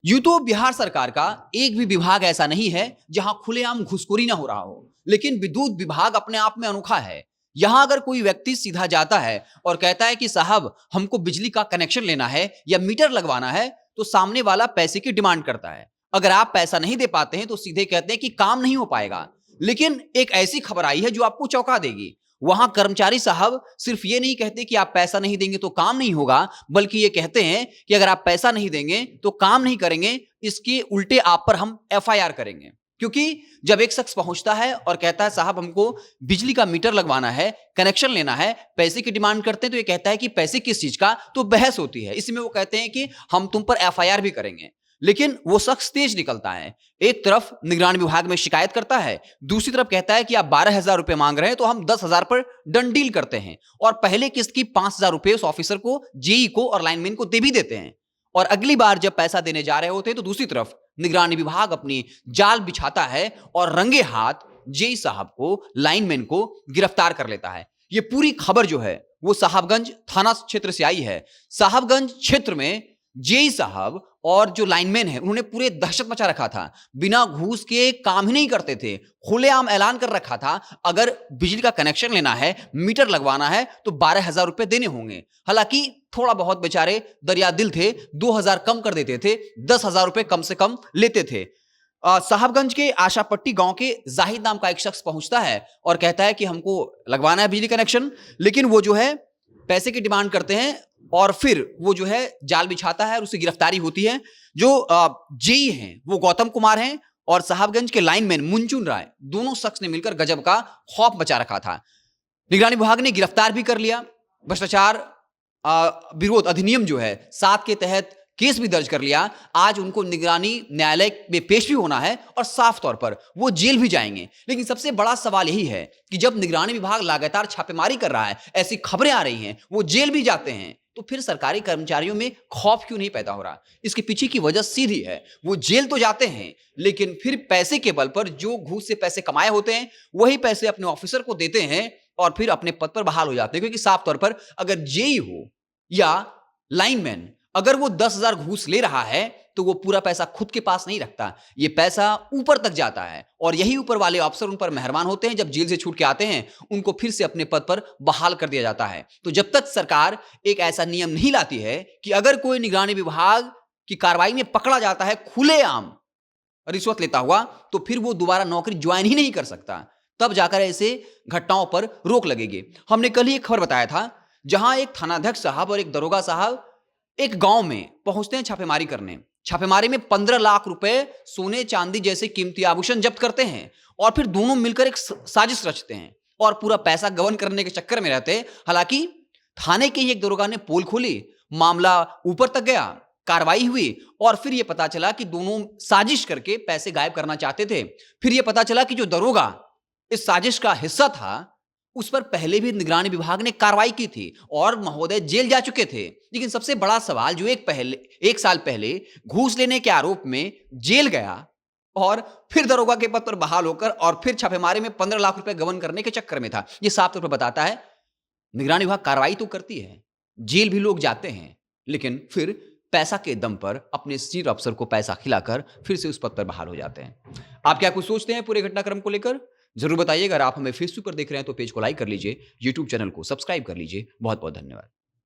यूं तो बिहार सरकार का एक भी विभाग ऐसा नहीं है जहां खुलेआम घुसखोरी ना हो रहा हो, लेकिन विद्युत विभाग अपने आप में अनोखा है। यहां अगर कोई व्यक्ति सीधा जाता है और कहता है कि साहब हमको बिजली का कनेक्शन लेना है या मीटर लगवाना है, तो सामने वाला पैसे की डिमांड करता है। अगर आप पैसा नहीं दे पाते हैं तो सीधे कहते हैं कि काम नहीं हो पाएगा। लेकिन एक ऐसी खबर आई है जो आपको चौंका देगी। वहां कर्मचारी साहब सिर्फ ये नहीं कहते कि आप पैसा नहीं देंगे तो काम नहीं होगा, बल्कि ये कहते हैं कि अगर आप पैसा नहीं देंगे तो काम नहीं करेंगे, इसके उल्टे आप पर हम एफआईआर करेंगे। क्योंकि जब एक शख्स पहुंचता है और कहता है साहब हमको बिजली का मीटर लगवाना है, कनेक्शन लेना है, पैसे की डिमांड करते हैं, तो ये कहता है कि पैसे किस चीज का, तो बहस होती है। इसमें वो कहते हैं कि हम तुम पर एफआईआर भी करेंगे। लेकिन वो शख्स तेज निकलता है। एक तरफ निगरानी विभाग में शिकायत करता है, दूसरी तरफ कहता है कि आप 12,000 रुपए मांग रहे हैं तो हम 10,000 पर डन डील करते हैं, और पहले किस्त की 5,000 रुपए उस ऑफिसर को, जेई को और लाइनमैन को दे भी देते हैं। और अगली बार जब पैसा देने जा रहे होते हैं तो दूसरी तरफ निगरानी विभाग अपनी जाल बिछाता है और रंगे हाथ जेई साहब को, लाइनमैन को गिरफ्तार कर लेता है। ये पूरी खबर जो है वो साहबगंज थाना क्षेत्र से आई है। साहबगंज क्षेत्र में जेई साहब और जो लाइनमैन है उन्होंने पूरे दहशत मचा रखा था। बिना घूस के काम ही नहीं करते थे। खुलेआम ऐलान कर रखा था अगर बिजली का कनेक्शन लेना है, मीटर लगवाना है तो 12,000 रुपए देने होंगे। हालांकि थोड़ा बहुत बेचारे दरिया दिल थे, 2,000 कम कर देते थे, 10,000 रुपए कम से कम लेते थे। साहबगंज के आशापट्टी गांव के जाहिद नाम का एक शख्स पहुंचता है और कहता है कि हमको लगवाना है बिजली कनेक्शन, लेकिन वो जो है पैसे की डिमांड करते हैं, और फिर वो जो है जाल बिछाता है और उससे गिरफ्तारी होती है। जो जेई हैं वो गौतम कुमार हैं और साहबगंज के लाइनमैन मुंचुन राय, दोनों शख्स ने मिलकर गजब का खौफ मचा रखा था। निगरानी विभाग ने गिरफ्तार भी कर लिया। भ्रष्टाचार विरोध अधिनियम जो है 7 के तहत केस भी दर्ज कर लिया। आज उनको निगरानी न्यायालय में पेश भी होना है और साफ तौर पर वो जेल भी जाएंगे। लेकिन सबसे बड़ा सवाल यही है कि जब निगरानी विभाग लगातार छापेमारी कर रहा है, ऐसी खबरें आ रही हैं, वो जेल भी जाते हैं, तो फिर सरकारी कर्मचारियों में खौफ क्यों नहीं पैदा हो रहा? इसके पीछे की वजह सीधी है। वो जेल तो जाते हैं, लेकिन फिर पैसे के बल पर जो घूस से पैसे कमाए होते हैं वही पैसे अपने ऑफिसर को देते हैं और फिर अपने पद पर बहाल हो जाते हैं। क्योंकि साफ तौर पर अगर जेई हो या लाइनमैन, अगर वो 10,000 घूस ले रहा है तो वो पूरा पैसा खुद के पास नहीं रखता। ये पैसा ऊपर तक जाता है और यही ऊपर वाले अफसर उन पर मेहरबान होते हैं। जब जेल से छूट के आते हैं उनको फिर से अपने पद पर बहाल कर दिया जाता है। तो जब तक सरकार एक ऐसा नियम नहीं लाती है कि अगर कोई निगरानी विभाग की कार्रवाई में पकड़ा जाता है खुलेआम रिश्वत लेता हुआ, तो फिर वो दोबारा नौकरी ज्वाइन ही नहीं कर सकता। तब जाकर ऐसे घटनाओं पर रोक लगेगी। हमने कल ही एक खबर बताया था जहां एक थानाध्यक्ष साहब और एक दरोगा साहब एक गांव में पहुंचते हैं छापेमारी करने। छापेमारी में 15 लाख रुपए सोने चांदी जैसे कीमती आभूषण जब्त करते हैं और फिर दोनों मिलकर एक साजिश रचते हैं और पूरा पैसा गबन करने के चक्कर में रहते हैं। हालांकि थाने के ही एक दरोगा ने पोल खोली, मामला ऊपर तक गया, कार्रवाई हुई और फिर यह पता चला कि दोनों साजिश करके पैसे गायब करना चाहते थे। फिर यह पता चला कि जो दरोगा इस साजिश का हिस्सा था उस पर पहले भी निगरानी विभाग ने कार्रवाई की थी और महोदय जेल जा चुके थे। लेकिन सबसे बड़ा सवाल, जो एक साल पहले घूस लेने के आरोप में जेल गया और फिर दरोगा के पद पर बहाल होकर और फिर छापेमारी में 15 लाख रुपए गबन करने के चक्कर में था। यह साफ तौर पर बताता है निगरानी विभाग कार्रवाई तो करती है, जेल भी लोग जाते हैं, लेकिन फिर पैसा के दम पर अपने सीनियर अफसर को पैसा खिलाकर फिर से उस पद पर बहाल हो जाते हैं। आप क्या कुछ सोचते हैं पूरे घटनाक्रम को लेकर? जरूर बताइए। अगर आप हमें फेसबुक पर देख रहे हैं तो पेज को लाइक कर लीजिए, यूट्यूब चैनल को सब्सक्राइब कर लीजिए। बहुत बहुत धन्यवाद।